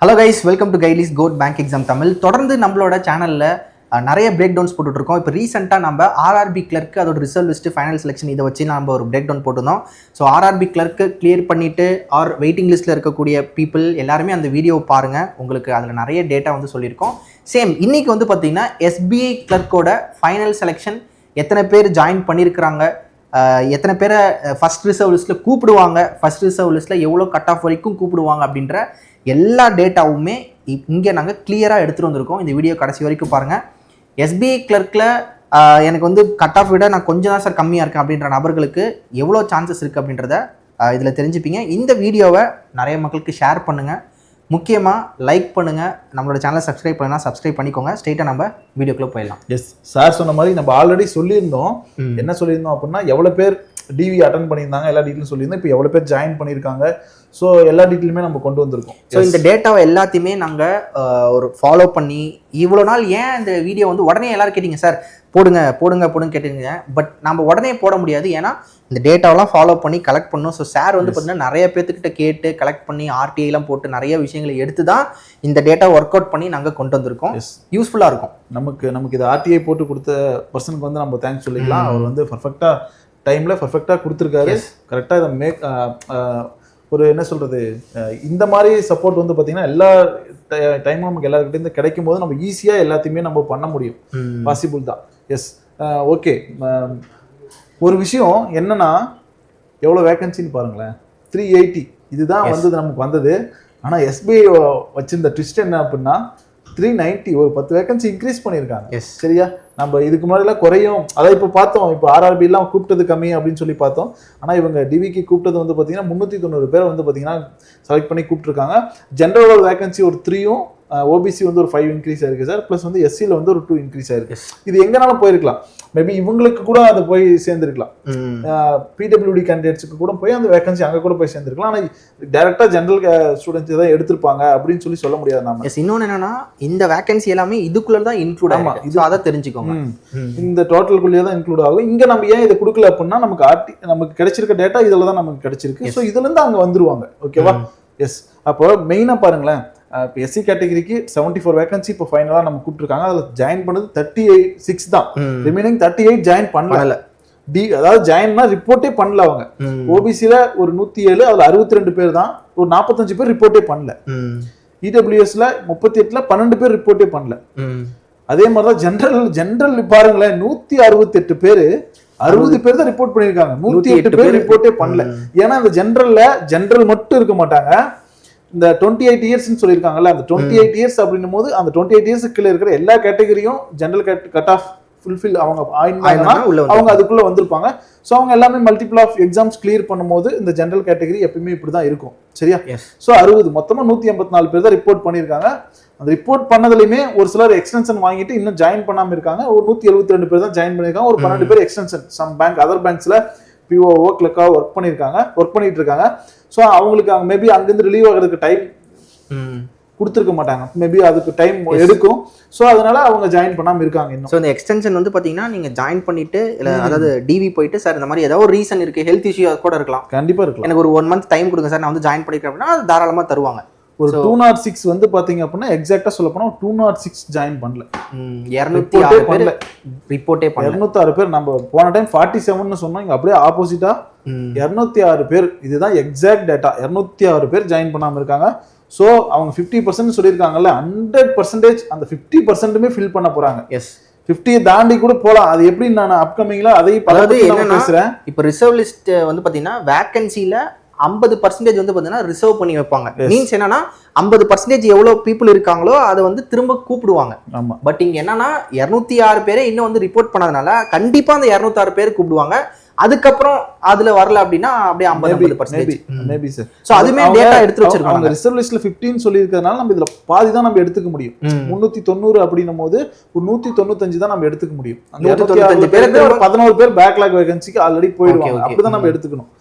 Hello guys, welcome to கைலிஸ் கோட் bank exam Tamil. தொடர்ந்து நம்மளோட சேனலில் நிறைய பிரேக் டவுன்ஸ் போட்டுட்ருக்கோம். இப்போ ரீசெண்டாக நம்ம ஆர்ஆர்பி கிளர்க்கு அதோட ரிசல்ட் லிஸ்ட்டு ஃபைனல் செலெக்ஷன் இதை வச்சு நம்ம ஒரு பிரேக் டவுன் போட்டிருந்தோம். ஸோ ஆர்ஆர்பி கிளர்க்கு கிளியர் பண்ணிவிட்டு வெயிட்டிங் லிஸ்ட்டில் இருக்கக்கூடிய பீப்புள் எல்லாருமே அந்த வீடியோவை பாருங்கள். உங்களுக்கு அதில் நிறைய டேட்டா வந்து சொல்லியிருக்கோம். சேம் இன்றைக்கி வந்து பார்த்திங்கன்னா எஸ்பிஐ கிளர்க்கோட ஃபைனல் செலெக்ஷன் எத்தனை பேர் ஜாயின் பண்ணியிருக்கிறாங்க, எத்தனை பேரை ஃபஸ்ட் ரிசர்வ் லிஸ்ட்டில் கூப்பிடுவாங்க, ஃபஸ்ட் ரிசர்வ் லிஸ்ட்டில் எவ்வளோ கட் ஆஃப் வரைக்கும் கூப்பிடுவாங்க அப்படின்ற எல்லா டேட்டாவுமே இங்கே நாங்கள் கிளியராக எடுத்துகிட்டு வந்திருக்கோம். இந்த வீடியோ கடைசி வரைக்கும் பாருங்கள். எஸ்பிஐ கிளர்க்கில் எனக்கு வந்து கட் ஆஃப் விட நான் கொஞ்சம் தான் சார் கம்மியாக இருக்கேன் அப்படின்ற நபர்களுக்கு எவ்வளோ சான்சஸ் இருக்குது அப்படின்றத இதில் தெரிஞ்சுப்பீங்க. இந்த வீடியோவை நிறைய மக்களுக்கு ஷேர் பண்ணுங்கள், முக்கியமாக லைக் பண்ணுங்கள். நம்மளோட சேனலை சப்ஸ்கிரைப் பண்ணால் சப்ஸ்கிரைப் பண்ணிக்கோங்க. ஸ்ட்ரெயிட்டாக நம்ம வீடியோக்குள்ளே போயிடலாம். எஸ் சார் சொன்ன மாதிரி நம்ம ஆல்ரெடி சொல்லியிருந்தோம். என்ன சொல்லியிருந்தோம் அப்படின்னா எவ்வளோ பேர் டிவி அட்டன் பண்ணியிருந்தாங்க, எல்லா டீட்டெயிலும் சொல்லியிருந்தோம். இப்போ எவ்வளோ பேர் ஜாயின் பண்ணியிருக்காங்க, ஸோ எல்லா டீட்டெயிலுமே நம்ம கொண்டு வந்திருக்கோம். ஸோ இந்த டேட்டாவை எல்லாத்தையுமே நாங்கள் ஒரு ஃபாலோ பண்ணி இவ்வளோ நாள் ஏன் இந்த வீடியோ வந்து உடனே எல்லோரும் கேட்டிங்க சார் போடுங்க கேட்டுங்க. பட் நம்ம உடனே போட முடியாது, ஏன்னா இந்த டேட்டாவெல்லாம் ஃபாலோ பண்ணி கலெக்ட் பண்ணணும். ஸோ சார் வந்து பார்த்தீங்கன்னா நிறைய பேர்த்துக்கிட்ட கேட்டு கலெக்ட் பண்ணி ஆர்டிஐலாம் போட்டு நிறைய விஷயங்களை எடுத்து தான் இந்த டேட்டா ஒர்க் அவுட் பண்ணி நாங்கள் கொண்டு வந்திருக்கோம். யூஸ்ஃபுல்லாக இருக்கும் நமக்கு இது ஆர்டிஐ போட்டு கொடுத்த பர்சனுக்கு வந்து நம்ம தேங்க்ஸ் சொல்லிக்கலாம். அவர் வந்து பர்ஃபெக்டாக கொடுத்துருக்காரு. கரெக்டாக இதை ஒரு என்ன சொல்கிறது, இந்த மாதிரி சப்போர்ட் வந்து பார்த்திங்கன்னா எல்லா டைமும் நமக்கு எல்லாருக்கிட்டேருந்து கிடைக்கும் போது நம்ம ஈஸியாக எல்லாத்தையுமே நம்ம பண்ண முடியும். பாசிபிள் தான். Yes, okay. ஒரு விஷயம் என்னன்னா, எவ்வளோ வேகன்சின்னு பாருங்களேன், 380 இதுதான் வந்து நமக்கு வந்தது. ஆனால் எஸ்பிஐ வச்சிருந்த ட்விஸ்ட் என்ன அப்படின்னா 390 ஒரு 10 வேகன்சி இன்க்ரீஸ் பண்ணியிருக்காங்க. சரியா, நம்ம இதுக்கு முன்னாடிலாம் குறையும், அதான் இப்போ பார்த்தோம். இப்போ ஆர்ஆர்பிலாம் கூப்பிட்டது கம்மி அப்படின்னு சொல்லி பார்த்தோம். ஆனால் இவங்க டிவிக்கு கூப்பிட்டது வந்து பார்த்தீங்கன்னா 390 பேர் வந்து பார்த்தீங்கன்னா செலக்ட் பண்ணி கூப்பிட்டுருக்காங்க. ஜென்ரலோட வேகன்சி ஒரு 3ம், ஓபிசி வந்து ஒரு 5 இன்க்ரீஸ் ஆயிருக்கு சார். ப்ளஸ் வந்து எஸ்சியில் வந்து ஒரு 2 இன்க்ரீஸ் ஆயிருக்கு. இது எங்கனாலும் போயிருக்கலாம். மேபி இவங்களுக்கு கூட அதை போய் சேர்ந்துருக்கலாம். பிடபிள்யூடி கேண்டிடேட்ஸுக்கு கூட போய் அந்த வேகன்சி அங்கே கூட போய் சேர்ந்துருக்கலாம். ஆனால் டேரெக்டாக ஜென்ரல் ஸ்டூடெண்ட்ஸ் தான் எடுத்திருப்பாங்க அப்படின்னு சொல்லி சொல்ல முடியாது நாம. இன்னொன்று என்னன்னா, இந்த வேகன்சி எல்லாமே இதுக்குள்ள தான் இன்க்ளூட் ஆகும். இது அதை தெரிஞ்சுக்கோங்க. இந்த டோட்டலுக்குள்ளேயே தான் இன்க்ளூட் ஆகும். இங்கே நம்ம ஏன் இதை கொடுக்கல அப்படின்னா நமக்கு கிடைச்சிருக்க டேட்டா இதில் தான் நமக்கு கிடைச்சிருக்கு. ஸோ இதுலேருந்து அங்கே வந்துருவாங்க. ஓகேவா? எஸ். அப்போ மெயினாக பாருங்களேன், இப்போ எஸ்சி கேட்டகரிக்கு 74 வேகன்சி இப்போ ஃபைனலாக நம்ம கூப்பிட்டுருக்காங்க. அதில் ஜாயின் பண்ணது 38 தான். ரிமைனிங் 38 ஜாயின் பண்ணல. அதாவது ஜாயின்னா ரிப்போர்ட்டே பண்ணல அவங்க. ஓபிசியில் ஒரு 107, அதில் 62 பேர் தான், ஒரு 45 பேர் ரிப்போர்ட்டே பண்ணல. இடபிள்யூஎஸ்ல 38ல் 12 பேர் ரிப்போர்ட்டே பண்ணல. அதே மாதிரி தான் ஜென்ரல் பாருங்களேன், 168 பேர், 60 பேர் தான் ரிப்போர்ட் பண்ணியிருக்காங்க. 108 பேர் ரிப்போர்ட்டே பண்ணல. ஏன்னா இந்த ஜென்ரல் மட்டும் இருக்க மாட்டாங்க. இந்த 28 இயர்ஸ்ன்னு சொல்லியிருக்காங்கல்ல, அந்த 28 இயர்ஸ் அப்படின்னும் போது அந்த 28 இயர்ஸுக்கு கீழே இருக்கிற எல்லா கேட்டகரியும் ஜென்ரல் கட் ஆஃப் ஃபுல்ஃபில் அவங்க அதுக்குள்ள வந்திருப்பாங்க. ஸோ அவங்க எல்லாமே மல்டிபிள் ஆஃப் எக்ஸாம்ஸ் கிளியர் பண்ணும்போது இந்த ஜென்ரல் கேட்டகரி எப்பயுமே இப்படி தான் இருக்கும். சரியா? ஸோ 60 மொத்தமாக 184 பேர் தான் ரிப்போர்ட் பண்ணியிருக்காங்க. அந்த ரிப்போர்ட் பண்ணதுலையுமே ஒரு சிலர் எக்ஸ்டென்ஷன் வாங்கிட்டு இன்னும் ஜாயின் பண்ணாமல் இருக்காங்க. ஒரு 172 பேர் தான் ஜாயின் பண்ணியிருக்காங்க. ஒரு 12 பேர் எக்ஸ்டென்ஷன் அதர் பேங்க்ஸில் பிஓஓ கிளர்க்காக ஒர்க் பண்ணிட்டு இருக்காங்க. ஸோ அவங்களுக்கு அவங்க மேபி அங்கேருந்து ரிலீவ் ஆகிறதுக்கு டைம் கொடுத்துருக்க மாட்டாங்க. மேபி அதுக்கு டைம் எடுக்கும். ஸோ அதனால அவங்க ஜாயின் பண்ணாமல் இருக்காங்க இன்னும். ஸோ இந்த எக்ஸ்டென்ஷன் வந்து பார்த்தீங்கன்னா நீங்கள் ஜாயின் பண்ணிட்டு இல்லை அதாவது டிவி போயிட்டு சார் இந்த மாதிரி ஏதாவது ஒரு ரீசன் இருக்குது, ஹெல்த் இஷ்யூ கூட இருக்கலாம். கண்டிப்பாக இருக்கலாம். எனக்கு ஒரு 1 மந்த் டைம் கொடுங்க சார், நான் வந்து ஜாயின் பண்ணிக்கிறேன் அப்படின்னா அது தாராளமாக தருவாங்க. ஒரு 206 வந்து பாத்தீங்க அப்படின்னா எக்ஸாக்டா சொல்ல போனா 206 ஜாயின் பண்ணல. 206 பேர் ரிப்போர்ட்டே பண்ணல. 206 பேர். நம்ம போன டைம் 47ன்னு சொன்னோம், இங்க அப்படியே ஆப்போசிட்டா 206 பேர். இதுதான் எக்ஸாக்ட் டேட்டா. 206 பேர் ஜாயின் பண்ணாம இருக்காங்க. ஸோ அவங்க 50% சொல்லியிருக்காங்கல்ல, 100% அந்த 50%மே ஃபில் பண்ண போறாங்க. எஸ், 50 தாண்டி கூட போகலாம். அது எப்படி நான் அப்கமிங்ல அதையும் பேசுறேன். இப்போ ரிசர்வ் லிஸ்ட் வந்து பாத்தீங்கன்னா வேகன்சில 50% வந்து பார்த்தீங்கன்னா ரிசர்வ் பண்ணி வைப்பாங்க. மீன்ஸ் என்னன்னா 50% எவ்வளோ பீப்புள் இருக்காங்களோ அதை வந்து திரும்ப கூப்பிடுவாங்க. ஆமாம். பட் இங்கே என்னன்னா 206 பேரை இன்னும் வந்து ரிப்போர்ட் பண்ணதுனால கண்டிப்பாக அந்த 206 பேர் கூப்பிடுவாங்க. அதுக்கப்புறம் அதுல வரல அப்படின்னா அப்படியே 50% மேபி சார். சோ அதுமே டேட்டா எடுத்து வச்சிருக்காங்க. அவங்க ரிசர்வ் லிஸ்ட்ல 15 சொல்லி இருக்கறனால நம்ம இதுல பாதி தான் நம்ம எடுத்துக்க முடியும். 390 அப்படினும் போது ஒரு 195 தான் நம்ம எடுத்துக்க முடியும். அந்த 195 பேருக்கு ஒரு 11 பேர் பேக்லாக் வேகன்சிக்கு ஆல்ரெடி போயிடுவாங்க. அப்படிதான் நம்ம எடுத்துக்கணும்.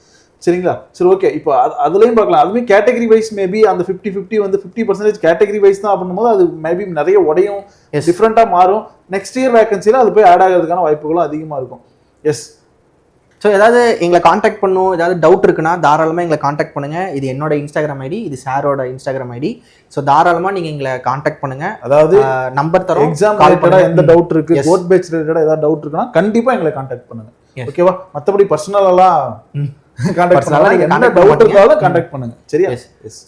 சரிங்களா? சரி, ஓகே. இப்போ அதுலயும் பார்க்கலாம். அதுவே கேட்டகரி வைஸ் மேபி அந்த 50-50 வந்து 50% கேட்டகரி வைஸ் தான் அப்படின்னும் போது அது மேபி நிறைய உடையும் டிஃப்ரெண்டா மாறும். நெக்ஸ்ட் இயர் வேகன்சில அது போய் ஆட் ஆகிறதுக்கான வாய்ப்புகளும் அதிகமா இருக்கும். எஸ், ஸோ ஏதாவது எங்களை காண்டாக்ட் பண்ணும், ஏதாவது டவுட் இருக்குன்னா தாராளமாக எங்களை காண்டாக்ட் பண்ணுங்க. இது என்னோட இன்ஸ்டாகிராம் ஐடி, இது சாரோட இன்ஸ்டாகிராம் ஐடி. ஸோ தாராளமாக நீங்கள் எங்களை காண்டாக்ட் பண்ணுங்க. அதாவது நம்பர் தரோம், எக்ஸாம் ரிலேட்டடா எந்த டவுட் இருக்கு, கோட் பேட்ச் ரிலேட்டடா ஏதாவது டவுட் இருக்குன்னா கண்டிப்பா எங்களை காண்டாக்ட் பண்ணுங்க. ஓகேவா? மற்றபடி பர்சனலெல்லாம் காண்டாக்ட் பண்ணுங்க, என்ன டவுட் இருந்தாலும் காண்டாக்ட் பண்ணுங்க. சரியா?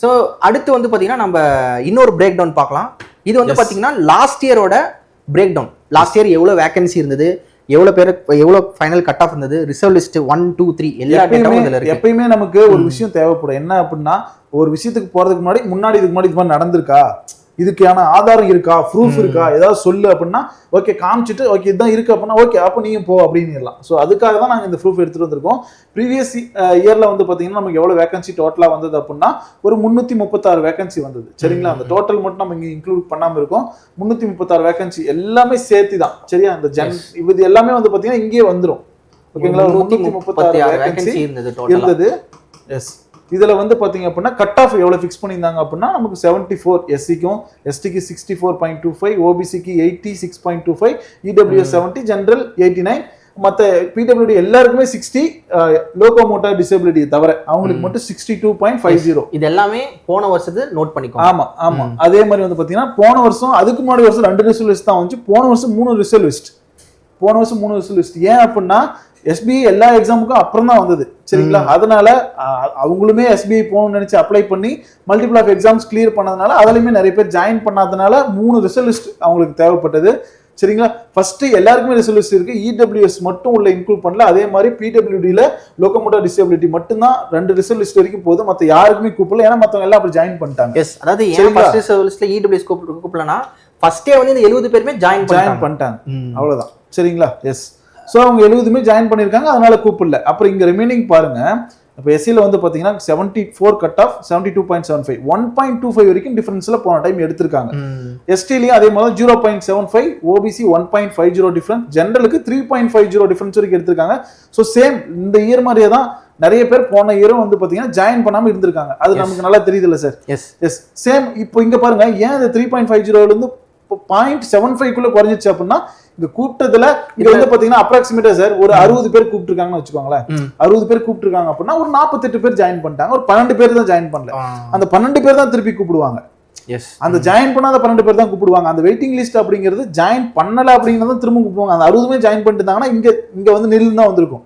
ஸோ அடுத்து வந்து பார்த்தீங்கன்னா நம்ம இன்னொரு பிரேக் டவுன் பார்க்கலாம். இது வந்து பார்த்தீங்கன்னா லாஸ்ட் இயரோட பிரேக் டவுன். லாஸ்ட் இயர் எவ்வளோ வேகன்சி இருந்தது, எவ்வளவு பேருக்கு எவ்வளவு ஃபைனல் கட் ஆஃப் இருந்தது, ரிசர்வ் லிஸ்ட் 1 2 3 எல்லா டேட்டாவும் இதுல இருக்கு. எப்பயுமே நமக்கு ஒரு விஷயம் தேவைப்படும். என்ன அப்படின்னா, ஒரு விஷயத்துக்கு போறதுக்கு முன்னாடி இதுக்கு முன்னாடி இது மாதிரி நடந்திருக்கா, இதுக்கான ஆதாரம் இருக்கா, ப்ரூஃப் இருக்கா, ஏதாவது சொல்லு அப்படின்னா ஓகே காமிச்சிட்டு ஓகே இதுதான் இருக்கு அப்படின்னா ஓகே அப்போ நீங்க போ அப்படின்னு. ஸோ அதுக்காக தான் நாங்கள் இந்த ப்ரூஃப் எடுத்துட்டு வந்திருக்கோம். ப்ரீவியஸ் இயர்ல வந்து பாத்தீங்கன்னா நமக்கு எவ்வளவு வேகன்சி டோட்டலா வந்தது அப்படின்னா ஒரு 336 வேகன்சி வந்தது. சரிங்களா? அந்த டோட்டல் மட்டும் நம்ம இங்க இன்க்ளூட் பண்ணாம இருக்கோம். 336 வேகன்சி எல்லாமே சேர்த்து தான். சரியா? அந்த இது எல்லாமே வந்து பாத்தீங்கன்னா இங்கே வந்துடும். ஓகேங்களா? 336 வேகன்சி இருந்தது. எஸ். இதுல வந்து பாத்தீங்க அப்படின்னா கட் ஆஃப் எவ்வளவு ஃபிக்ஸ் பண்ணியிருந்தாங்க அப்படின்னா நமக்கு 74 எஸ்சிக்கும், எஸ்டிக்கு 64.25, ஓபிசிக்கு 86.25, இடபிள்யூஎஸ் 70, ஜெனரல் 89, மற்ற பிடபிள்யூடி எல்லாருக்குமே 60, லோகோமோட்டார் டிசபிலிட்டி தவிர அவங்களுக்கு மட்டும் 62.50. இது எல்லாமே போன வருஷத்து நோட் பண்ணிக்கோ. ஆமா ஆமா. அதே மாதிரி வந்து பாத்தீங்கன்னா போன வருஷம் அதுக்கு முன்னாடி வருஷம் 2 ரிசல்ட் லிஸ்ட் தான் வந்துச்சு. போன வருஷம் 3 ரிசல்ட் லிஸ்ட். ஏன் அப்படின்னா எஸ்பிஐ எல்லா எக்ஸாமுக்கும் அப்புறம் தான் வந்தது. சரிங்களா? அதனால அவங்களுமே எஸ்பிஐ போகணும்னு நினைச்சு அப்ளை பண்ணி மல்டிபிள் ஆஃப் எக்ஸாம்ஸ் கிளியர் பண்ணதுனால அதுலயுமே நிறைய பேர் ஜாயின் பண்ணாதனால 3 ரிசல்ட் லிஸ்ட் அவங்களுக்கு தேவைப்பட்டது. சரிங்களா? ஃபர்ஸ்ட் எல்லாருக்குமே ரிசல்ட் லிஸ்ட் இருக்கு. இடபிள்யூஎஸ் மட்டும் உள்ள இன்க்ளூட் பண்ணல. அதே மாதிரி பிடபிள்யூடில லோகோமோட்டார் டிசபிலிட்டி மட்டும் தான் 2 ரிசல்ட் லிஸ்ட் வரைக்கும் போகுது. மத்த யாருக்குமே கூப்பிடல. ஏன்னா மத்தவங்க எல்லாம் அப்படி ஜாயின் பண்ணிட்டாங்க. எஸ். அதாவது ஏன் ஃபர்ஸ்ட் ரிசல்ட் லிஸ்ட்ல இடபிள்யூஎஸ் கூப்பிடலனா ஃபர்ஸ்டே வந்து இந்த 70 பேருமே ஜாயின் பண்ணிட்டாங்க. அவ்வளவுதான். சரிங்களா? எஸ். ஸோ அவங்க 70மே ஜாயின் பண்ணியிருக்காங்க, அதனால கூப்பிடல. அப்புறம் இங்க ரிமைனிங் பாருங்க. இப்போ எஸ்சியில் வந்து பார்த்தீங்கன்னா 74 கட் ஆஃப் 72.75 1.25 வரைக்கும் டிஃபரன்ஸ்ல போன டைம் எடுத்திருக்காங்க. எஸ்டிலையும் அதே மாதிரி 0.75, ஓபிசி 1.50 டிஃபரன்ஸ், ஜெனரலுக்கு 3.50 டிஃபரன்ஸ் வரைக்கும் எடுத்திருக்காங்க. ஸோ சேம் இந்த இயர் மாதிரியே தான் நிறைய பேர் போன இயரும் வந்து பார்த்தீங்கன்னா ஜாயின் பண்ணாம இருந்திருக்காங்க. அது நமக்கு நல்லா தெரியுது இல்லை சார்? எஸ். சேம் இப்போ இங்க பாருங்க, ஏன் இந்த 3.50 இருந்து 0.75 குறைஞ்சிச்சு அப்படின்னா இந்த கூட்டத்துல இங்க வந்து பாத்தீங்கன்னா அப்ராக்சிமேட்டா சார் ஒரு 60 பேர் கூப்பிட்டுருக்காங்கன்னு வச்சுக்கோங்களேன். 60 பேர் கூப்பிட்டுருக்காங்க அப்படின்னா ஒரு 48 பேர் ஜாயின் பண்ணிட்டாங்க. ஒரு 12 பேர் தான் ஜாயின் பண்ணல. அந்த 12 பேர் தான் திருப்பி கூப்பிடுவாங்க. அந்த ஜாயின் பண்ணாத 12 பேர் தான் கூப்பிடுவாங்க. அந்த வெயிட்டிங் லிஸ்ட் அப்படிங்கிறது ஜாயின் பண்ணல அப்படிங்கிறத திரும்ப கூப்பிடுவாங்க. அந்த 60மே ஜாயின் பண்ணிட்டு இருந்தாங்கன்னா இங்க வந்து நில் தான் வந்திருக்கும்,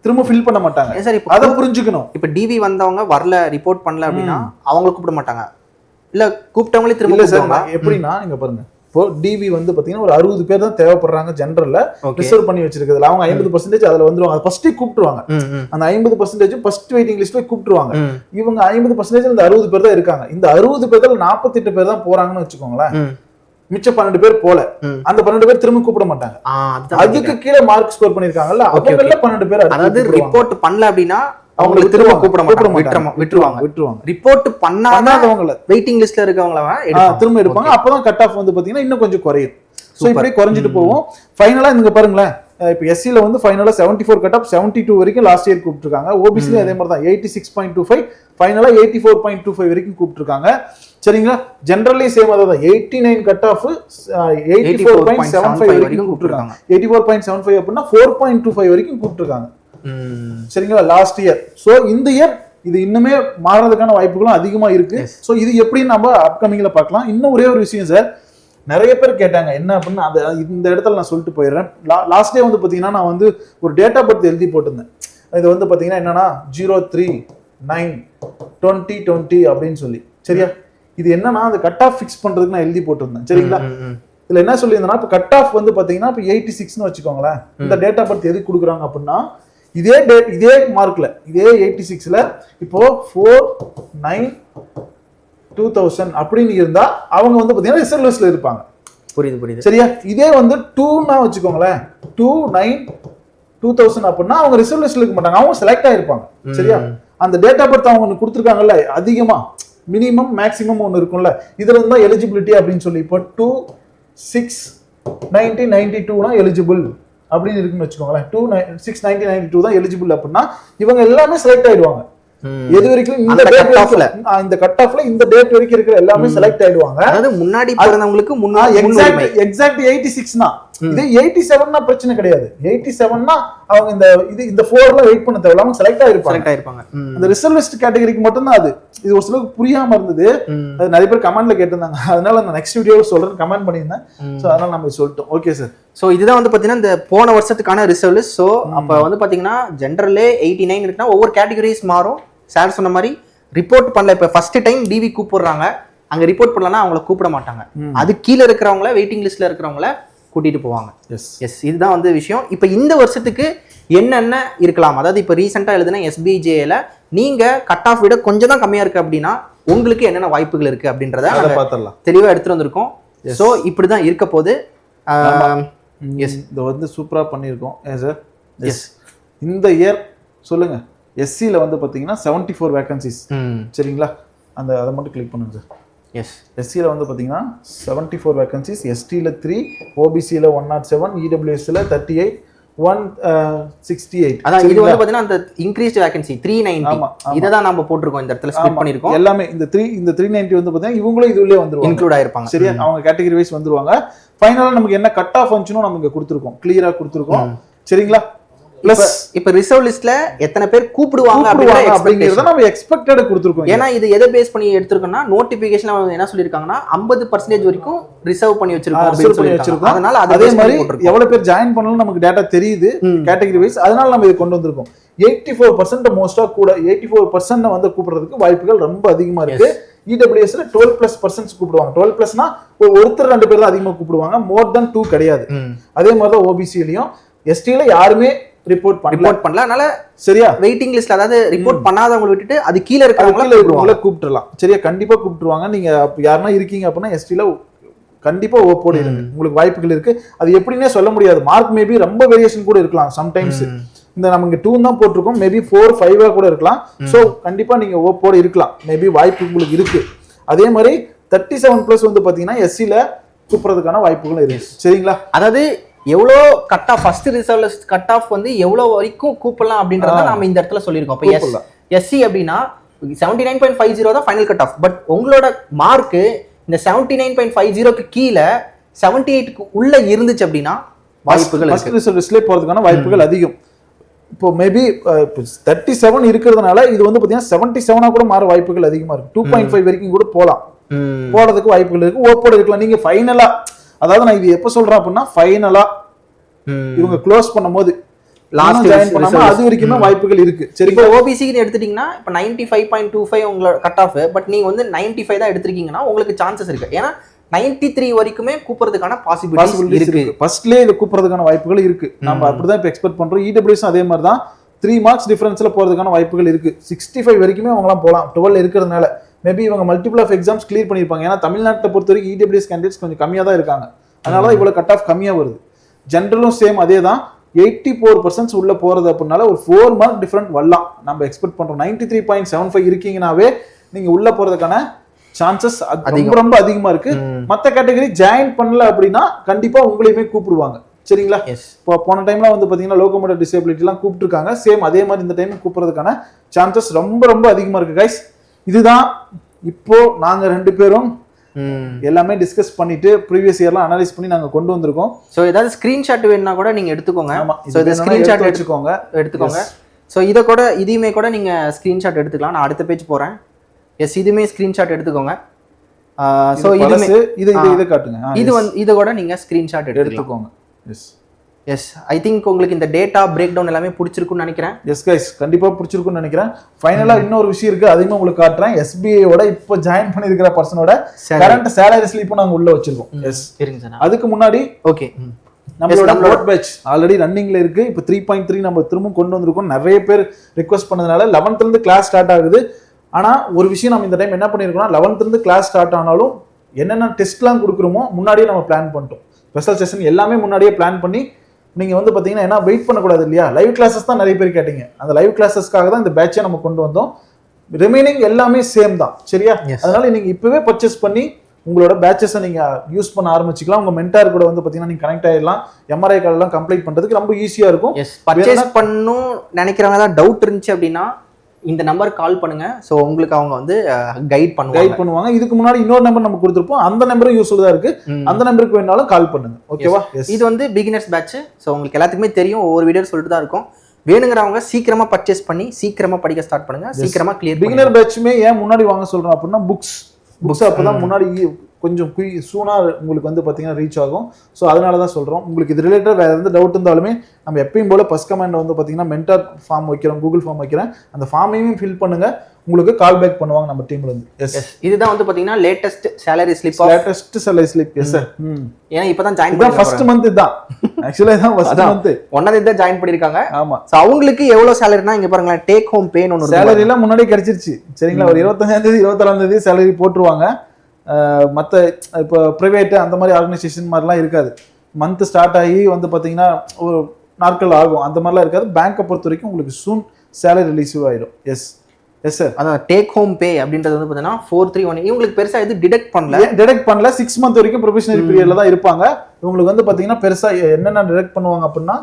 திரும்ப ஃபில் பண்ண மாட்டாங்க. சார் அதை புரிஞ்சுக்கணும். இப்ப டிவி வந்தவங்க வரல, ரிப்போர்ட் பண்ணல அப்படின்னா அவங்களை கூப்பிட மாட்டாங்க. இல்ல கூப்பிட்டவங்களே திரும்ப கூப்பிடுவாங்க. எப்படின்னா இங்க பாருங்க, இப்போ டிவி வந்து பாத்தீங்கன்னா ஒரு 60 பேர் தான் தேவைப்படுறாங்க ஜெனரல்ல ரிசர்வ் பண்ணி வச்சிருக்கிறதுல. அவங்க 50% அதுல வந்துருவாங்க. ஃபர்ஸ்டே கூப்பிட்டுருவாங்க. அந்த 50% ஃபர்ஸ்ட் வெயிட்டிங் லிஸ்ட்ல கூப்பிட்டுருவாங்க. இவங்க 50% இந்த 60 பேர் தான் இருக்காங்க. இந்த 60 பேர்ல 48 பேர் தான் போறாங்கன்னு வச்சுக்கோங்களேன். மிச்சம் 12 பேர் போல. அந்த 12 பேர் திரும்ப கூப்பிட மாட்டாங்க. அதுக்கு கீழே மார்க் ஸ்கோர் பண்ணிருக்காங்கல்ல, அவங்கள 12 பேர் அதாவது ரிப்போர்ட் பண்ணல அப்படின்னா அவங்களுக்கு திரும்ப கூப்பிட மாட்டாங்க, விட்டுருவாங்க. ரிப்போர்ட் பண்ணாதவங்கள வெயிட்டிங் லிஸ்ட்ல இருக்கவங்கள திரும்ப எடுப்பாங்க. அப்பதான் கட் ஆஃப் வந்து பாத்தீங்கன்னா இன்னும் கொஞ்சம் குறையும். சோ இப்படி குறைஞ்சிட்டு போவோம். ஃபைனலா இங்க பாருங்களேன், இப்போ எஸ்சில வந்து ஃபைனலா 74 கட் ஆஃப் 72 வரைக்கும் லாஸ்ட் இயர் கூப்பிட்டுருக்காங்க. ஓபிசில அதே மாதிரி தான் 86.25, ஃபைனலா 84.25 வரைக்கும் கூப்பிட்டுருக்காங்க. சரிங்களா? ஜெனரலி சேம் அதான் 89 கட் ஆஃப் 84.75 வரைக்கும் கூப்பிட்டுருக்காங்க. 84.75 அப்படின்னா 4.25 வரைக்கும் கூப்பிட்டுருக்காங்க. சரிங்களா? Last year. சோ இந்த இயர் இது இன்னுமே மாறதுக்கான வாய்ப்புகளும் அதிகமா இருக்கு. சோ இது எப்படி நம்ம அப்கமிங்ல பார்க்கலாம். இன்னும் ஒரே ஒரு விஷயம் சார், நிறைய பேர் கேட்டாங்க என்ன அப்படின்னா, இந்த இடத்துல நான் சொல்லிட்டு போயிடுறேன். லாஸ்ட் டே வந்து பாத்தீங்கன்னா நான் வந்து ஒரு டேட் ஆஃப் பர்த் எழுதி போட்டிருந்தேன். இது வந்து பாத்தீங்கன்னா என்னன்னா 03/9/2020 அப்படின்னு சொல்லி. சரியா? இது என்னன்னா அந்த கட் ஆஃப் ஃபிக்ஸ் பண்றதுக்கு நான் எழுதி போட்டிருந்தேன். சரிங்களா? இதுல என்ன சொல்லியிருந்தேன்னா இப்ப கட் ஆஃப் வந்து பாத்தீங்கன்னா இப்ப 86ன்னு வச்சுக்கோங்களேன். இந்த டேட் ஆஃப் பர்த் எதுக்கு கொடுக்குறாங்க அப்படின்னா இதே டேட் இதே மார்க்ல இதே 86ல இப்போ 4/9/2000 அப்படின்னு இருந்தா அவங்க வந்து பாத்தீங்கன்னா ரிசர்வ் லிஸ்ட்ல இருப்பாங்க. புரியுது. சரியா? இதே வந்து 2னா வச்சுக்கோங்களேன், 2/9/2000 அப்படின்னா அவங்க ரிசர்வ் லிஸ்ட்ல இருக்க மாட்டாங்க, அவங்க செலக்ட் ஆயிருப்பாங்க. சரியா? அந்த டேட் ஆஃப் பர்த் அவங்க கொடுத்துருக்காங்கல்ல, அதிகமா மினிமம் மேக்ஸிமம் ஒன்று இருக்கும்ல, இதுல இருந்தா எலிஜிபிலிட்டி அப்படின்னு சொல்லி இப்போ 2/6/1992 எலிஜிபிள் அப்படின்னு இருக்குன்னு வச்சுக்கோங்களேன். 2/6/1992 தான் எலிஜிபிள் அப்படின்னா இவங்க எல்லாமே செலக்ட் ஆயிடுவாங்க. எது வரைக்கும் இந்த கட் ஆஃப்ல இந்த டேட் வரைக்கும் இருக்கிற எல்லாமே செலக்ட் ஆயிடுவாங்க. அதாவது முன்னாடி பிறந்தவங்களுக்கு எக்ஸாக்ட் 86 தான் இதே 87னா பிரச்சனை கிடையாது. 87னா அவங்க இந்த 4ல வெயிட் பண்ண தேவையில்ல, அவங்க செலக்ட் ஆயிருப்பாங்க. அந்த ரிசர்விஸ்ட் கேட்டகரிக்கு மட்டும் தான் அது. இது ஒரு சிலருக்கு புரியாம இருந்தது, அது நிறைய பேர் கமெண்ட்ல கேட்டிருந்தாங்க. அதனால நான் நெக்ஸ்ட் வீடியோல சொல்றேன், கமெண்ட் பண்ணியிருந்தேன். ஸோ அதனால நம்ம சொல்லிட்டோம். Okay sir. ஸோ இதுதான் வந்து பார்த்தீங்கன்னா இந்த போன வருஷத்துக்கான ரிசர்வ் லிஸ்ட். ஸோ அப்போ வந்து பார்த்தீங்கன்னா ஜென்ரல்லே 89 இருக்குன்னா ஒவ்வொரு கேட்டகரிஸ் மாறும். சார் சொன்ன மாதிரி ரிப்போர்ட் பண்ணல, இப்போ ஃபர்ஸ்ட் டைம் டிவி கூப்பிடுறாங்க, அங்கே ரிப்போர்ட் பண்ணலன்னா அவங்கள கூப்பிட மாட்டாங்க. அது கீழே இருக்கிறவங்கள வெயிட்டிங் லிஸ்ட்ல இருக்கிறவங்கள கூட்டிட்டு போவாங்க. எஸ் இதுதான் வந்து விஷயம். இப்போ இந்த வருஷத்துக்கு என்னென்ன இருக்கலாம், அதாவது இப்போ ரீசெண்டாக எழுதுனா எஸ்பிஜேல நீங்க கட் ஆஃப் விட கொஞ்சம் தான் கம்மியா இருக்கு அப்படின்னா உங்களுக்கு என்னென்ன வாய்ப்புகள் இருக்கு அப்படின்றத பார்த்துடலாம், தெளிவாக எடுத்துட்டு வந்திருக்கோம். ஸோ இப்படி தான் இருக்க போகுது. எஸ் இதை வந்து சூப்பராக பண்ணியிருக்கோம். ஏன் சார்? எஸ் இந்த இயர் சொல்லுங்க, எஸ்சியில் வந்து பார்த்தீங்கன்னா 74 வேகன்சிஸ். சரிங்களா, அதை மட்டும் கிளிக் பண்ணுங்க சார். எஸ் எஸ்சியில் வந்து பார்த்தீங்கன்னா 74 வேகன்சிஸ், எஸ்டியில் 3, ஓபிசியில் 107, இடபிள்யூஎஸ்ல 38, 168. அதான் இது வந்து பார்த்தீங்கன்னா அந்த இன்க்ரீஸ்ட் வேகன்சி 390. இதை தான் நம்ம போட்டிருக்கோம், இந்த இடத்துல ஸ்ப்ளிட் பண்ணியிருக்கோம். எல்லாமே இந்த 390 வந்து பார்த்தீங்கன்னா இவங்களும் இதுலயே வந்துருவாங்க, இன்க்ளூட் ஆயிருப்பாங்க. சரியா, அவங்க கேட்டகரி வைஸ் வந்துருவாங்க. ஃபைனலாக நமக்கு என்ன கட் ஆஃப் வந்துச்சுன்னு நம்ம இங்கே கொடுத்துருக்கோம், கிளியராக கொடுத்துருக்கோம். சரிங்களா, பிளஸ் இப்ப ரிசர்வ் லிஸ்ட்ல எத்தனை பேர் கூப்பிடுவாங்க அப்படிங்கறத நம்ம எக்ஸ்பெக்டட் கொடுத்திருக்கோம். ஏன்னா இது எதை பேஸ் பண்ணி எடுத்துருக்கோம்னா நோட்டிபிகேஷன் என்ன சொல்லிருக்காங்கன்னா 50% வரைக்கும் ரிசர்வ் பண்ணி வச்சிருக்கோம். அதனால அதே மாதிரி எவ்வளவு பேர் ஜாயின் பண்ணணும் நமக்கு டேட்டா தெரியுது கேட்டகரி வைஸ். அதனால நம்ம இதை கொண்டு வந்திருக்கோம். 84% மோஸ்டா கூட 84% வந்து கூப்பிடுறதுக்கு வாய்ப்புகள் ரொம்ப அதிகமா இருக்கு. இடபிள்யூஎஸ்ல 12+% கூப்பிடுவாங்க. 12+னா ஒருத்தர் 2 பேர் தான் அதிகமா கூப்பிடுவாங்க, மோர் தென் 2 கிடையாது. அதே மாதிரி தான் ஓபிசிலையும் எஸ்டில யாருமே ரிப்போர்ட் பண்ணல. அதனால சரியா வெயிட்டிங் லிஸ்ட்ல, அதாவது ரிப்போர்ட் பண்ணாதவங்க விட்டுட்டு அது கீழ இருக்கிறவங்கள கூப்பிட்டுறலாம். சரியா, கண்டிப்பா கூப்பிட்டுருவாங்க. நீங்க யாருன்னா இருக்கீங்க அப்படின்னா எஸ்டில கண்டிப்பா ஓப்போடு இருங்க, உங்களுக்கு வாய்ப்புகள் இருக்கு. அது எப்படின்னே சொல்ல முடியாது, மார்க் மேபி ரொம்ப வேரியேஷன் கூட இருக்கலாம். சம்டைம்ஸ் இந்த நமக்கு 2 தான் போட்டிருக்கோம், மேபி 4, 5 கூட இருக்கலாம். சோ கண்டிப்பா நீங்க ஓப்போடு இருக்கலாம், மேபி வாய்ப்பு உங்களுக்கு இருக்கு. அதே மாதிரி 37+ வந்து பாத்தீங்கன்னா எஸ்சில கூப்பிடுறதுக்கான வாய்ப்புகளும் இருக்கு. சரிங்களா, அதாவது எவ்வளோ cut off first reserve list cut off வந்து எவ்வளோ வரைக்கும் கூப்பிடலாம் அப்படின்றத நாம இந்த இடத்துல சொல்லியிருக்கோம். இப்போ எஸ்சி அப்படின்னா 79.50 தான் ஃபைனல் கட் ஆஃப். பட் உங்களோட மார்க்கு இந்த 79.50க்கு கீழே 78க்கு உள்ள இருந்துச்சு அப்படின்னா வாய்ப்புகள் ஃபர்ஸ்ட் ரிசர்வ் லிஸ்ட்ல போறதுக்கான வாய்ப்புகள் அதிகம். இப்போ மேபி 37 இருக்கிறதுனால இது வந்து பாத்தீங்கன்னா 77 கூட மாற வாய்ப்புகள் அதிகமா இருக்கு. 2.5 வரைக்கும் கூட போறதுக்கு வாய்ப்புகள் இருக்கு. ஓப்போட இருக்கலாம். நீங்க ஃபைனலா, அதாவது நான் இது எப்ப சொல்றேன் அப்படின்னா ஃபைனலா இவங்க க்ளோஸ் பண்ணும்போது லாஸ்ட் ஜாயின் பண்ணாம அது வரைக்கும் வாய்ப்புகள் இருக்கு. சரி, இப்போ ஓபிசிக்கு எடுத்துட்டீங்கன்னா இப்போ 95.25 உங்களோட கட் ஆஃப், பட் நீங்க வந்து 95 தான் எடுத்திருக்கீங்கன்னா உங்களுக்கு சான்சஸ் இருக்கு. ஏன்னா 93 வரைக்குமே கூப்பிடுறதுக்கான பாசிபிலிட்டி இருக்கு. ஃபர்ஸ்ட்லயே இது கூப்பிடுறதுக்கான வாய்ப்புகள் இருக்கு. நம்ம அப்படிதான் இப்போ எக்ஸ்பெக்ட் பண்றோம். இடபிள்யூஎஸ் அதே மாதிரி தான் 3 மார்க்ஸ் டிஃபரன்ஸ்ல போறதுக்கான வாய்ப்புகள் இருக்கு. 65 வரைக்குமே அவங்கலாம் போகலாம் 12 இருக்கிறதுனால. மேபி இவங்க மல்டிபிள் ஆஃப் எக்ஸாம்ஸ் கிளியர் பண்ணியிருப்பாங்க. ஏன்னா தமிழ்நாட்டை பொறுத்த வரைக்கும் இடபிள்யூஎஸ் கேண்டிடேட்ஸ் கொஞ்சம் கம்மியாக தான் இருக்காங்க. அதனால தான் இவ்வளோ கட் ஆஃப் கம்மியாக வருது. ஜென்ரலும் சேம் அதே தான். 84% உள்ள போறது அப்படின்னால ஒரு 4 மார்க் டிஃபரெண்ட் வரலாம் நம்ம எக்ஸ்பெக்ட் பண்றோம். 93.75 இருக்கீங்கன்னாவே நீங்க உள்ள போறதுக்கான சான்சஸ் ரொம்ப ரொம்ப அதிகமா இருக்கு. மற்ற கேட்டகரி ஜாயின் பண்ணல அப்படின்னா கண்டிப்பா உங்களையுமே கூப்பிடுவாங்க. சரிங்களா, இப்போ போன டைம்ல வந்து பாத்தீங்கன்னா லோகோமோட்டர் டிசேபிலிட்டி எல்லாம் கூப்பிட்டுருக்காங்க. சேம் அதே மாதிரி இந்த டைம் கூப்பிடுறதுக்கான சான்சஸ் ரொம்ப ரொம்ப அதிகமா இருக்கு கைஸ். இதுதான் இப்போ நாங்க 2 பேரும் எல்லாமே டிஸ்கஸ் பண்ணிட்டு ப்ரீவியஸ் இயர்லாம் அனலைஸ் பண்ணி நாங்க கொண்டு வந்திருக்கோம். சோ ஏதாவது ஸ்கிரீன்ஷாட் வேணும்னா கூட நீங்க எடுத்துக்கோங்க. சோ இத ஸ்கிரீன்ஷாட் எடுத்துக்கோங்க. சோ இதையுமே கூட நீங்க ஸ்கிரீன்ஷாட் எடுத்துக்கலாம். நான் அடுத்த பேஜ் போறேன். எஸ், இதுமே ஸ்கிரீன்ஷாட் எடுத்துக்கோங்க. சோ இது காட்டுங்க. இது கூட நீங்க ஸ்கிரீன்ஷாட் எடுத்துக்கோங்க. எஸ், ஐ திங்க் உங்களுக்கு இந்த டேட்டா பிரேக் டவுன் எல்லாமே பிடிச்சிருக்குன்னு நினைக்கிறேன். எஸ் கைஸ், கண்டிப்பா பிடிச்சிருக்குன்னு நினைக்கிறேன். ஃபைனலா இன்னொரு விஷயம் இருக்கு, அதையும் உங்களுக்கு காட்டுறேன். எஸ்பிஐயோட இப்போ ஜாயின் பண்ணிருக்கிற பர்சனோட கரண்ட் சேலரி ஸ்லிப் நாங்க உள்ள வச்சிருக்கோம். எஸ், அதுக்கு முன்னாடி ஓகே நம்மளோட நோட் பேட்ச் ஆல்ரெடி ரன்னிங்ல இருக்கு. இப்போ 3.3 நம்ம திரும்ப கொண்டு வந்திருக்கோம். நிறைய பேர் ரிக்வெஸ்ட் பண்ணதுனால 11th இருந்து கிளாஸ் ஸ்டார்ட் ஆகுது. ஆனா ஒரு விஷயம் நம்ம இந்த டைம் என்ன பண்ணிருக்கோம்னா 11th இருந்து கிளாஸ் ஸ்டார்ட் ஆனாலும் என்னென்ன டெஸ்ட்லாம் கொடுக்குறோமோ முன்னாடியே நம்ம பிளான் பண்ணிட்டோம். ஸ்பெஷல் செஷன் எல்லாமே முன்னாடியே பிளான் பண்ணி நீங்க வந்து பாத்தீங்கன்னா என்ன வெயிட் பண்ணக்கூடாது இல்லையா. லைவ் கிளாஸஸ் தான் நிறைய பேர் கேட்டீங்க. அந்த லைவ் கிளாஸஸ்க்காக தான் இந்த பேட்சை நம்ம கொண்டு வந்தோம். ரிமைனிங் எல்லாமே சேம் தான். சரியா, அதனால நீங்க இப்பவே பர்ச்சேஸ் பண்ணி உங்களோட பேட்சஸை நீங்க யூஸ் பண்ண ஆரம்பிச்சுக்கலாம். உங்க மென்டார் கூட வந்து பாத்தீங்கன்னா நீங்க கனெக்ட் ஆயிடலாம். எம்ஆர்ஐ கார்டு எல்லாம் கம்ப்ளீட் பண்றதுக்கு ரொம்ப ஈஸியா இருக்கும். பர்ச்சேஸ் பண்ணணும் நினைக்கிறவங்க தான் டவுட் இருந்துச்சு அப்படின்னா இந்த நம்பருக்கு கால் பண்ணுங்க. ஸோ உங்களுக்கு அவங்க வந்து கைட் பண்ணுவாங்க. இதுக்கு முன்னாடி இன்னொரு நம்பர் நம்ம கொடுத்துருப்போம், அந்த நம்பரும் யூஸ்ஃபுல்லா இருக்கு. அந்த நம்பருக்கு வேணாலும் கால் பண்ணுங்க. ஓகேவா? இது வந்து பிகினர்ஸ் பேட்ச். ஸோ உங்களுக்கு எல்லாத்துக்குமே தெரியும், ஒவ்வொரு வீடியோ சொல்லிட்டு தான் இருக்கும். வேணுங்கிறவங்க சீக்கிரமா பர்ச்சேஸ் பண்ணி சீக்கிரமா படிக்க ஸ்டார்ட் பண்ணுங்க, சீக்கிரமா கிளியர். பிகினர் பேட்ச்மே ஏன் முன்னாடி வாங்க சொல்றோம் அப்படின்னா, புக்ஸ் அப்பதான் முன்னாடி கொஞ்சம் சூனா உங்களுக்கு வந்து பாத்தீங்கன்னா ரீச் ஆகும். ஸோ அதனால தான் சொல்றோம். உங்களுக்கு இது ரிலேட்டட் வேற எந்த டவுட் இருந்தாலுமே நம்ம எப்பயும் போல ஃபர்ஸ்ட் கமெண்ட் வந்து பாத்தீங்கன்னா மென்டார் ஃபார்ம் வைக்கிறோம், கூகுள் ஃபார்ம் வைக்கிறேன், அந்த ஃபார்மையும் ஃபில் பண்ணுங்க, உங்களுக்கு கால் பேக் பண்ணுவாங்க நம்ம டீம்ல இருந்து. எஸ், இதுதான் வந்து பாத்தீங்கன்னா latest salary slip. Yes sir. ஏன்னா இப்பதான் ஜாயின் பண்ணி ஃபர்ஸ்ட் மந்த் தான். ஆக்சுவலா இதான் ஃபர்ஸ்ட் மந்த். ஒன்னாம் தேதி தான் ஜாயின் பண்ணிருக்காங்க. ஆமா. சோ அவங்களுக்கு எவ்வளவு சேலரினா இங்க பாருங்க, டேக் ஹோம் பே ன்னு ஒரு சேலரி எல்லாம் முன்னாடி கிடைச்சிருச்சு. சரிங்களா? ஒரு 25ஆம் தேதி 26ஆம் தேதி சேலரி போட்டுருவாங்க. மற்ற இப்போ ப்ரைவேட் அந்த மாதிரி ஆர்கனைசேஷன் மாதிரிலாம் இருக்காது. மந்த் ஸ்டார்ட் ஆகி வந்து பார்த்தீங்கன்னா ஒரு நாட்கள் ஆகும், அந்த மாதிரிலாம் இருக்காது. பேங்கை பொறுத்த வரைக்கும் உங்களுக்கு சூன் சேலரி ரிலீஸிவ் ஆகிடும். Yes sir. அதான் டேக் ஹோம் பே அப்படின்றது வந்து பார்த்தீங்கன்னா 431. இவங்களுக்கு பெருசாக எதுவும் டிடெக்ட் பண்ணல. 6 மந்த் வரைக்கும் ப்ரொஃபஷனல் பீரியட்ல தான் இருப்பாங்க. இவங்களுக்கு வந்து பார்த்தீங்கன்னா பெருசாக என்னென்ன டிடெக்ட் பண்ணுவாங்க அப்படின்னா,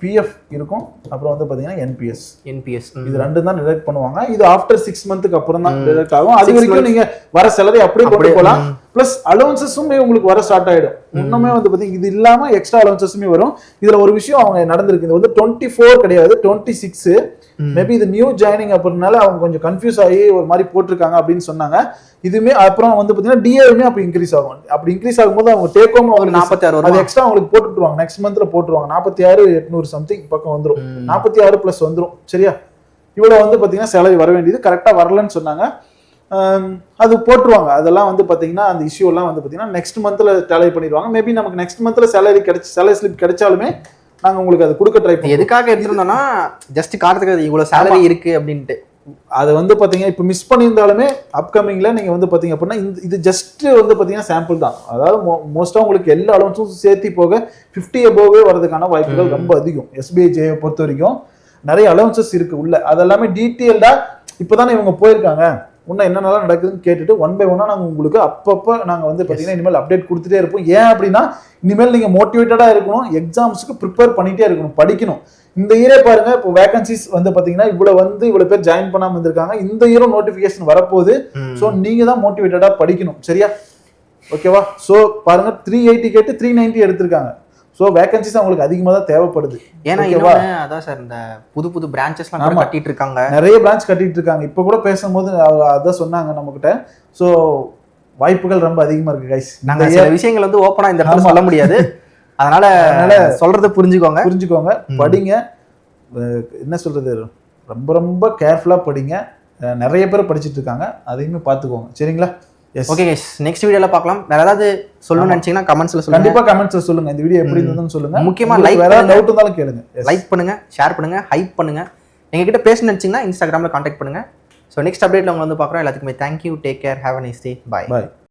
பிஎஃப் இருக்கும், அப்புறம் வந்து பாத்தீங்கன்னா என்பிஎஸ் இது ரெண்டும் தான் டிடெக்ட் பண்ணுவாங்க. இது ஆஃப்டர் 6 மந்த்க்கு அப்புறம் தான் டிடெக்ட் ஆகும். அது வரைக்கும் நீங்க வர சேலரி அப்படியே கொண்டு போகலாம். பிளஸ் அலவன்சஸுமே உங்களுக்கு வர ஸ்டார்ட் ஆயிடும். இன்னுமே வந்து பாத்தீங்கன்னா இது இல்லாம எக்ஸ்ட்ரா அலவன்சஸுமே வரும். இதுல ஒரு விஷயம் அவங்க நடந்திருக்கு. இது வந்து 24 கிடையாது, 26. மேபி இது நியூ ஜாயினிங் அப்படினால அவங்க கொஞ்சம் கன்ஃபியூஸ் ஆகி ஒரு மாதிரி போட்டிருக்காங்க அப்படின்னு சொன்னாங்க. இதுமே அப்புறம் வந்து பாத்தீங்கன்னா டிஏவுமே அப்ப இன்க்ரீஸ் ஆகும். அப்படி இன்க்ரீஸ் ஆகும்போது அவங்க டேக் ஹோம் 46 அது எக்ஸ்ட்ரா அவங்களுக்கு போட்டுருவாங்க. நெக்ஸ்ட் மந்த்ல போட்டுருவாங்க. 46,800 சம்திங் பக்கம் வந்துடும். 46 பிளஸ் வந்துடும். சரியா? இவ்வளவு வந்து பாத்தீங்கன்னா சேலரி வர வேண்டியது கரெக்டா வரலன்னு சொன்னாங்க. அது போட்டுருவாங்க. அதெல்லாம் வந்து பாத்தீங்கன்னா அந்த இஷ்யூ எல்லாம் வந்து பாத்தீங்கன்னா நெக்ஸ்ட் மந்த்ல டேலி பண்ணிடுவாங்க. மேபி நமக்கு நெக்ஸ்ட் மந்த்ல சேலரி ஸ்லிப் கிடைச்சாலுமே நாங்க உங்களுக்கு அது கொடுக்க ட்ரை பண்ணுவோம். எதுக்காக எடுத்துருந்தோம்னா ஜஸ்ட் காட்டுறதுக்கு இவ்வளவு சேலரி இருக்கு அப்படின்ட்டு. அது வந்து பாத்தீங்கன்னா இப்போ மிஸ் பண்ணியிருந்தாலுமே அப்கமிங்ல நீங்க வந்து பாத்தீங்க அப்படின்னா இது ஜஸ்ட் வந்து பாத்தீங்கன்னா சாம்பிள் தான். அதாவது மோஸ்டா உங்களுக்கு எல்லா அலவன்ஸும் சேர்த்து போக 50 above வரதுக்கான வாய்ப்புகள் ரொம்ப அதிகம். SBI ஜே பொறுத்த வரைக்கும் நிறைய அலவன்சஸ் இருக்கு உள்ள. அதெல்லாமே டீட்டெயில்டா இப்பதானே இவங்க போயிருக்காங்க, இன்னும் என்னென்னலாம் நடக்குதுன்னு கேட்டுட்டு 1 by 1 நாங்கள் உங்களுக்கு அப்பப்போ நாங்கள் வந்து பார்த்தீங்கன்னா இனிமேல் அப்டேட் கொடுத்துட்டே இருப்போம். ஏன் அப்படின்னா இனிமேல் நீங்கள் மோட்டிவேட்டடாக இருக்கணும், எக்ஸாம்ஸுக்கு ப்ரிப்பேர் பண்ணிகிட்டே இருக்கணும், படிக்கணும். இந்த இயரே பாருங்க, இப்போ வேகன்சிஸ் வந்து பார்த்தீங்கன்னா இவ்வளோ பேர் ஜாயின் பண்ணாமல் இருந்திருக்காங்க. இந்த இயரும் நோட்டிஃபிகேஷன் வரப்போகுது. ஸோ நீங்கள் தான் மோட்டிவேட்டடாக படிக்கணும். சரியா? ஓகேவா? ஸோ பாருங்க, 380 கேட்டு 390 எடுத்திருக்காங்க. ஸோ வேகன்சிஸ் அவங்களுக்கு அதிகமாக தான் தேவைப்படுது. ஏன்னா அதான் சார், இந்த புது பிரான்ச்சஸ்லாம் கட்டிட்டு இருக்காங்க, நிறைய பிரான்ச் கட்டிட்டு இருக்காங்க. இப்போ கூட பேசும்போது அதான் சொன்னாங்க நம்மகிட்ட. ஸோ வாய்ப்புகள் ரொம்ப அதிகமா இருக்கு கைஸ். நாங்க சில விஷயங்கள் வந்து ஓப்பனா இந்த இடத்துல சொல்ல முடியாது. அதனால சொல்றதை புரிஞ்சுக்கோங்க, படிங்க. என்ன சொல்றது, ரொம்ப ரொம்ப கேர்ஃபுல்லா படிங்க. நிறைய பேர் படிச்சுட்டு இருக்காங்க, அதையுமே பார்த்துக்கோங்க. சரிங்களா? ஓகே கைஸ், நெக்ஸ்ட் வீடியோல பார்க்கலாம். வேற ஏதாவது சொல்லணும்னு நினைச்சீங்கன்னா கமெண்ட்ஸ்ல சொல்லுங்க. கண்டிப்பா கமெண்ட்ஸ்ல சொல்லுங்க, இந்த வீடியோ எப்படி இருந்ததுன்னு சொல்லுங்க. முக்கியமா லைக், வேற டவுட் இருந்தாலும் கேளுங்க. லைக் பண்ணுங்க, ஷேர் பண்ணுங்க, ஹைப் பண்ணுங்க. எங்க கிட்ட பேசணும்னு நினைச்சீங்கன்னா இன்ஸ்டாகிராம்ல கான்டாக்ட் பண்ணுங்க. ஸோ நெக்ஸ்ட் அப்டேட்ல உங்களை வந்து பார்க்குறோம். எல்லாத்துக்குமே thank you, take care, have a nice day, bye.